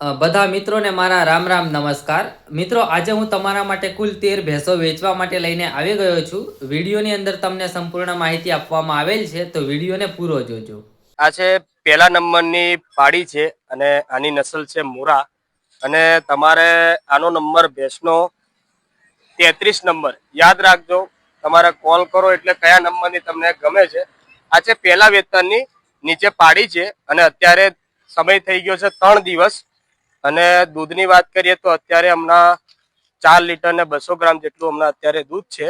બધા મિત્રોને મારા રામ રામ નમસ્કાર. મિત્રો, આજે હું તમારા માટે કુલ 13 ભેંસો વેચવા માટે લઈને આવી ગયો છું. વિડીયોની અંદર તમને સંપૂર્ણ માહિતી આપવામાં આવેલ છે, તો વિડીયોને પૂરો જોજો. આ છે પહેલા નંબરની પાડી છે અને આની નસલ છે મોરા. અને તમારે આનો નંબર ભેંસનો 33 નંબર યાદ રાખજો. તમારે કોલ કરો એટલે કયા નંબરની તમને ગમે છે. આ છે પહેલા વેતનની નીચે પાડી છે અને અત્યારે સમય થઈ ગયો છે 3 દિવસ. અને દૂધની વાત કરીએ તો અત્યારે હમણાં 4 લીટર ને 200 ગ્રામ જેટલું હમણાં અત્યારે દૂધ છે.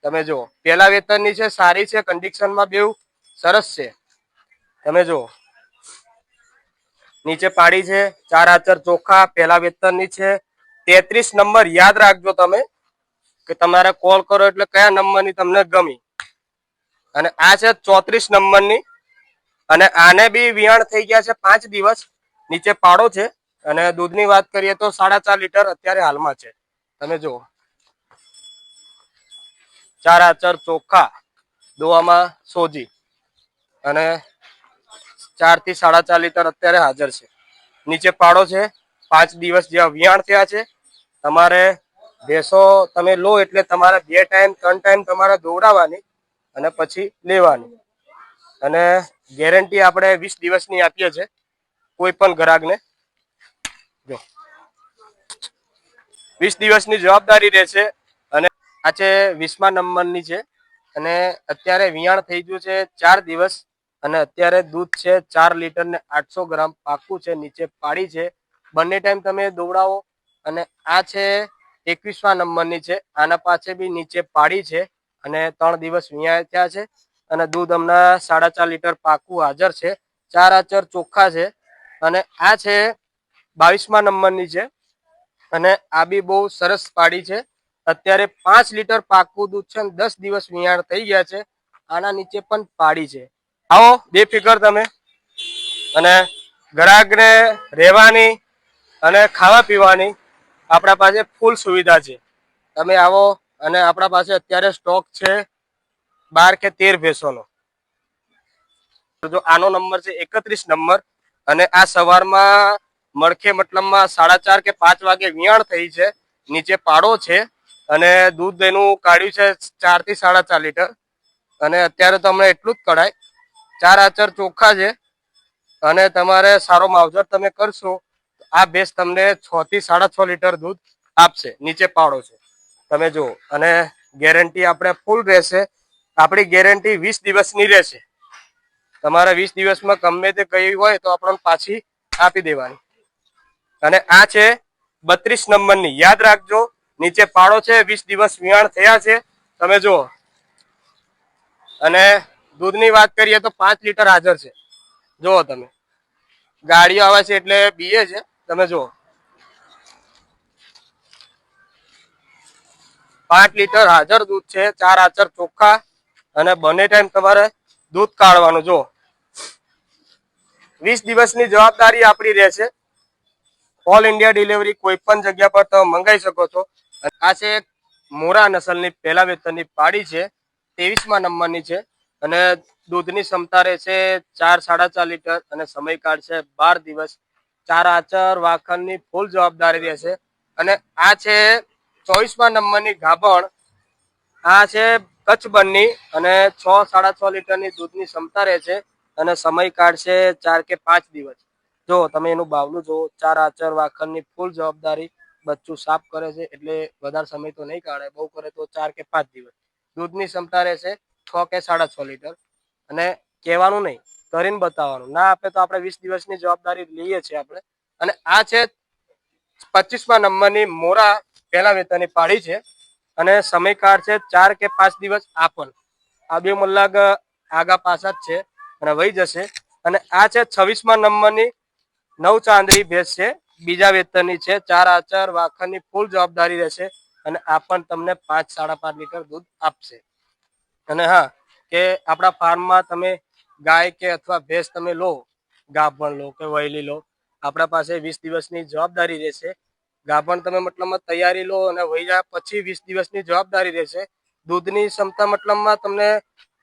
તમે જુઓ, પહેલા વેતનની છે, સારી છે, કન્ડિશનમાં બેવ સરસ છે. તમે જુઓ, નીચે પાડી છે, 4 આચર ચોખા, પહેલા વેતનની છે, 33 નંબર યાદ રાખજો તમે કે તમારે કોલ કરો એટલે કયા નંબરની તમને ગમી. અને આ છે 34 નંબરની અને આને બી વિયાણ થઈ ગયા છે 5 દિવસ. નીચે પાડો છે અને દૂધની વાત કરીએ તો 4.5 લીટર અત્યારે હાલમાં છે. તમે જુઓ, 4 આચર ચોખા, દોવામાં સોજી અને 4 થી 4.5 લીટર અત્યારે હાજર છે. નીચે પાડો છે, 5 દિવસ જેવા વિયાણ થયા છે. તમારે ભેંસો તમે લો એટલે તમારે 2 ટાઈમ 3 ટાઈમ તમારે દોવડાવવાની અને પછી લેવાની. અને ગેરંટી આપણે 20 દિવસની આપીએ છીએ કોઈ પણ ગ્રાહકને. જો 20 દિવસની જવાબદારી રહેશે. અને આ છે 20મા નંબરની છે અને અત્યારે વિયાણ થઈ ગયું છે 4 દિવસ અને અત્યારે દૂધ છે 4 લીટર ને 800 ગ્રામ પાકું છે. નીચે પાડી છે, બંને ટાઈમ તમે દોવડાવો. અને આ છે 21મા નંબરની છે. આના પાસે બી નીચે પાડી છે અને 3 દિવસ વિયાણ થયા છે અને દૂધ હમણાં 4.5 લીટર પાકું હાજર છે. 4 આચર ચોખ્ખા છે. અને આ છે 22મા નંબરની છે અને આ બી બહુ સરસ પાડી છે. અત્યારે 5 લીટર પાકું દૂધ છે, 10 દિવસ વિયાણ થઈ ગયા છે. આના નીચે પણ પાડી છે. આવો બેફિકર તમે. અને ગ્રાહકને રહેવાની અને ખાવા પીવાની આપણા પાસે ફૂલ સુવિધા છે. તમે આવો અને આપણા પાસે અત્યારે સ્ટોક છે 12 કે 13 ભેંસોનો. જો આનો નંબર છે 31 નંબર અને આ સવારમાં મળખે મતલબમાં 4:30 કે 5 વાગે વિયાણ થઈ છે. નીચે પાડો છે અને દૂધ એનું કાઢ્યું છે 4 થી 4.5 લીટર અને અત્યારે તો હમણાં એટલું જ કઢાય. 4 આચર ચોખ્ખા છે અને તમારે સારો માવજત તમે કરશો આ ભેંસ તમને 6 થી 6.5 લીટર દૂધ આપશે. નીચે પાડો છે, તમે જુઓ. અને ગેરંટી આપણે ફૂલ રહેશે. આપણી ગેરંટી 20 દિવસની રહેશે. તમારે 20 દિવસમાં ગમે તે કઈ હોય તો આપણને પાછી આપી દેવાની. અને આ છે 32 નંબરની યાદ રાખજો. નીચે પાડો છે, 20 દિવસ વિયાણ થયા છે. તમે જુઓ. અને દૂધની વાત કરીએ તો 5 લીટર હાજર છે. જુઓ તમે, ગાડીઓ આવે છે એટલે બીએ છે. તમે જુઓ, 5 લીટર હાજર દૂધ છે. 4 આચર ચોખ્ખા અને બંને ટાઈમ તમારે દૂધ કાઢવાનું. જો 20 દિવસની જવાબદારી આપણી રહેશે. ઓલ ઇન્ડિયા ડિલિવરી કોઈ પણ જગ્યા પર તમે મંગાવી શકો છો. આ છે મોરા નસલની પહેલા વેતનની પાડી છે, 23મા નંબરની છે અને દૂધની ક્ષમતા રહેશે 4-4.5 લીટર અને સમયકાળ છે 12 દિવસ. 4 આચર વાખણની ફૂલ જવાબદારી રહેશે. અને આ છે 24મા નંબરની ગાભણ. આ છે કચ્છબરની અને 6-6.5 લીટરની દૂધની ક્ષમતા રહેશે અને સમયકાળ છે 4 કે 5 દિવસ. જો તમે એનું બાવલું જો, 4 આચર વાખણની ફૂલ જવાબદારી. બચ્ચું સાફ કરે છે એટલે વધારે સમય તો નહીં કાઢે, બહુ કરે તો 4 કે 5 દિવસ. દૂધની ક્ષમતા રહેશે 6 કે 6.5 લીટર. અને કહેવાનું નહીં, કરીને બતાવવાનું. ના આપે તો આપણે 20 દિવસની જવાબદારી લઈએ છીએ આપણે. અને આ છે 25મા નંબરની મોરા પહેલા વેતનની પાડી છે અને સમયકાળ છે 4 કે 5 દિવસ. આ બે મલ્લાક આગા પાછા જ છે અને વહી જશે. અને આ છે 26મા નંબરની નવ ચાંદરી ભેંસ છે, બીજા વેતનની છે. 4 આચર વાખણની ફૂલ જવાબદારી રહેશે અને આ પણ તમને 5-5.5 લીટર દૂધ આપશે. અને હા, કે આપણા ફાર્મમાં તમે ગાય કે અથવા ભેંસ તમે લો, ગાભણ લો કે વહેલી લો, આપણા પાસે 20 દિવસની જવાબદારી રહેશે. ગાભણ તમે મતલબમાં તૈયારી લો અને વહી જાય પછી 20 દિવસની જવાબદારી રહેશે. દૂધની ક્ષમતા મતલબમાં તમને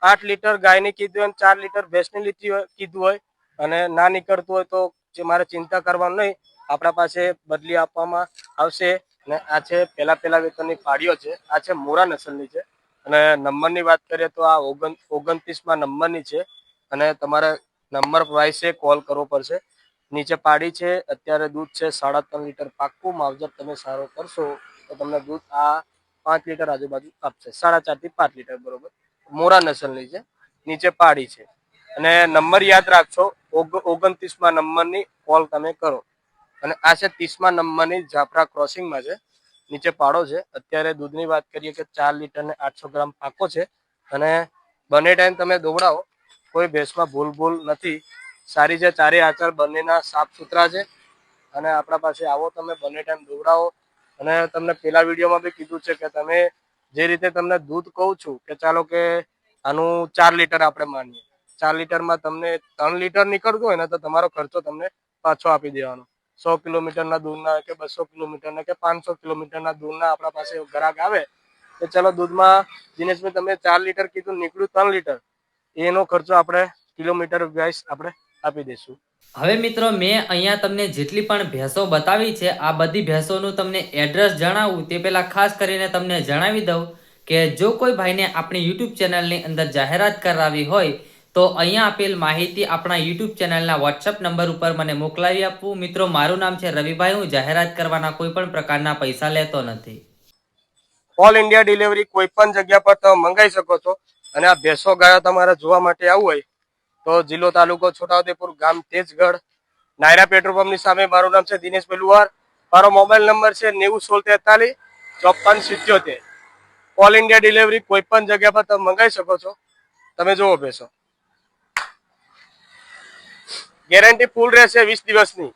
8 લીટર ગાયની કીધું હોય, 4 લીટર ભેંસની કીધું હોય અને ના નીકળતું હોય તો જે મારે ચિંતા કરવાનું નહીં. આપણા પાસે બદલી આપવામાં આવશે. અને આ છે પહેલા વેતનની પાડીઓ છે. આ છે મોરા નસલની છે. અને નંબરની વાત કરીએ તો આ 29માં નંબરની છે. અને તમારે નંબર વાઇસે કોલ કરવો પડશે. નીચે પાડી છે. અત્યારે દૂધ છે 3.5 લીટર પાક્કું. માવજત તમે સારો કરશો તો તમને દૂધ આ 5 લીટર આજુબાજુ આપશે. 4.5 થી 5 લીટર બરોબર. મોરા નસલની છે. નીચે પાડી છે. અને નંબર યાદ રાખજો, 29માં નંબરની કોલ તમે કરો. અને આ છે 30માં નંબરની જાફરા ક્રોસિંગમાં છે. નીચે પાડો છે. અત્યારે દૂધની વાત કરીએ કે 4 લીટર ને 800 ગ્રામ પાકો છે. અને બંને ટાઈમ તમે દોવડાવો, કોઈ ભેંસમાં ભૂલ નથી. સારી છે. ચારે આચાર બંનેના સાફ સુથરા છે. અને આપણા પાસે આવો, તમે બંને ટાઈમ દોવડાવો. અને તમને પેલા વિડીયોમાં બી કીધું છે કે તમે જે રીતે તમને દૂધ કહું છું કે ચાલો કે આનું 4 લીટર આપણે માનીએ, 4 લીટરમાં તમને 3 લીટર નીકળતું હોય ને તો તમારો ખર્ચો તમને પાછો આપી દેવાનો. 100 કિલોમીટરના દૂધના કે 200 કિલોમીટરના કે 500 કિલોમીટરના દૂધના આપણા પાસે ગ્રાહક આવે તો ચલો દૂધમાં દિનેશભાઈ તમે 4 લીટર કીધું, નીકળ્યું 3 લીટર, એનો ખર્ચો આપણે કિલોમીટર વાઇઝ આપણે આપી દઈશું. હવે મિત્રો, મેં અહીંયા તમને જેટલી પણ ભેંસો બતાવી છે, આ બધી ભેંસોનું તમને એડ્રેસ જણાવું તે પહેલા ખાસ કરીને તમને જણાવી દઉં કે જો કોઈ ભાઈને આપણી યુટ્યુબ ચેનલની અંદર જાહેરાત કરાવી હોય તો અહીંયા આપેલ માહિતી આપણા યુટ્યુબ ચેનલના વોટ્સઅપ નંબર ઉપર મને મોકલાવી આપવું. મિત્રો, મારું નામ છે રવિભાઈ. હું જાહેરાત કરવાના કોઈ પણ પ્રકારના પૈસા લેતો નથી. ઓલ ઇન્ડિયા ડિલિવરી કોઈ પણ જગ્યા પર તમે મંગાવી શકો છો. અને આ ભેંસો ગાયો તમારે જોવા માટે આવવું હોય તો જિલ્લો તાલુકો છોટાઉદેપુર, ગામ તેજગઢ, નાયરા પેટ્રોલ પંપની સામે. મારું નામ છે દિનેશભાઈ લુહાર. મારો મોબાઈલ નંબર છે 901643 5477. ઓલ ઇન્ડિયા ડિલિવરી કોઈ પણ જગ્યા પર તમે મંગાવી શકો છો. તમે જુઓ ભેંસો, ગેરંટી ફૂલ રહેશે 20 દિવસની.